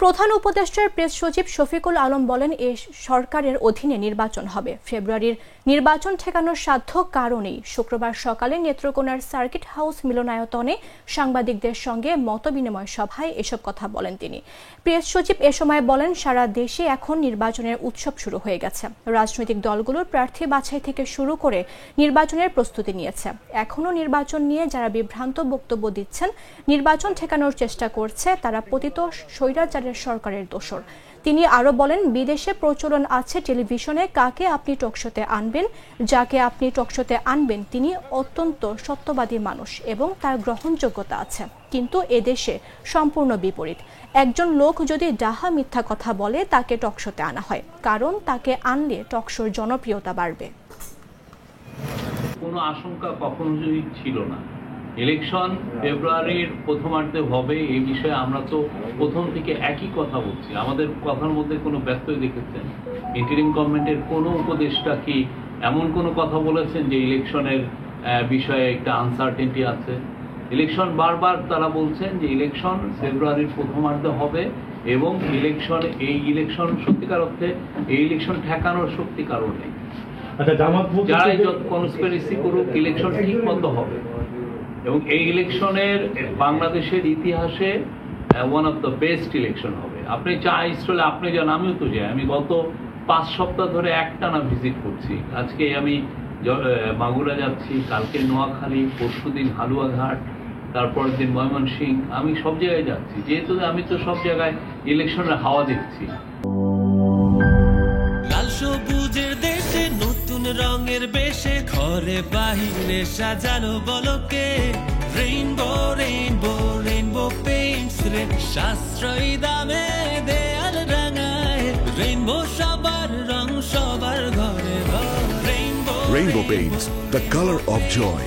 প্রধান উপদেষ্টার প্রেস সচিব শফিকুল আলম বলেন, এই সরকারের অধীনে নির্বাচন হবে। ফেব্রুয়ারির নির্বাচন ঠেকানোর সাধ্য কারণেই শুক্রবার সকালে নেত্রকোনার সার্কিট হাউস মিলনায়তনে সাংবাদিকদের সঙ্গে মতবিনিময় সভায় এসব কথা বলেন তিনি। প্রেস সচিব এ সময় বলেন, সারা দেশে এখন নির্বাচনের উৎসব শুরু হয়ে গেছে। রাজনৈতিক দলগুলোর প্রার্থী বাছাই থেকে শুরু করে নির্বাচনের প্রস্তুতি নিয়েছে। এখনও নির্বাচন নিয়ে যারা বিভ্রান্ত বক্তব্য দিচ্ছেন, নির্বাচন ঠেকানোর চেষ্টা করছে, তারা পতিত স্বৈরাচারের সরকারের দোসর। তিনি আরো বলেন, বিদেশে প্রচলন আছে টেলিভিশনে কাকে আপনি টকশোতে আনবেন, যাকে আপনি টকশোতে আনবেন তিনি অত্যন্ত সত্যবাদী মানুষ এবং তার গ্রহণযোগ্যতা আছে। কিন্তু এদেশে সম্পূর্ণ বিপরীত। একজন লোক যদি ডাহা মিথ্যা কথা বলে তাকে টকশোতে আনা হয়, কারণ তাকে আনলে টকশোর জনপ্রিয়তা বাড়বে। কোনো আশঙ্কা কখনোই ছিল না। ইলেকশন ফেব্রুয়ারির প্রথমার্ধে হবে, এই বিষয়ে আমরা তো প্রথম থেকে একই কথা বলছি। আমাদের কথার মধ্যে কোনো ব্যত্যয় দেখেছেন? ইন্টারিম গভর্নমেন্টের কোনো উপদেষ্টা কি এমন কোনো কথা বলেছেন যে ইলেকশনের বিষয়ে একটা আনসার্টেনটি আছে? ইলেকশন বারবার তারা বলছেন যে ইলেকশন ফেব্রুয়ারির প্রথমার্ধে হবে এবং এই ইলেকশন সত্যিকার অর্থে এই ইলেকশন ঠেকানোর শক্তি কারণ নেই। যারাই যত কনস্পিরেসি করুক, ইলেকশন ঠিক মতো হবে এবং এই ইলেকশনের বাংলাদেশের ইতিহাসে one of the best election হবে। আপনি ইসরায়েলে আপনি যান, আমিও তো যাই। আমি গত 5 সপ্তাহ ধরে একটানা ভিজিট করছি। আজকে আমি মাগুরা যাচ্ছি, কালকে নোয়াখালী, পরশুদিন হালুয়াঘাট, তারপরের দিন ময়মনসিংহ। আমি সব জায়গায় যাচ্ছি, যেহেতু আমি তো সব জায়গায় ইলেকশনের হাওয়া দেখছি। লাল সবুজের দেশে নতুন রঙের বেশে ঘরে বাহিরে সাজানো বলকে রেইনবো রেইনবো রেইনবো পেইন্টস রে সাশ্রয়ী দামে দেয়াল রাঙায় রেইনবো সবার রং সবার ঘরে ঘরে rainbow Rainbow Paints, the color of joy.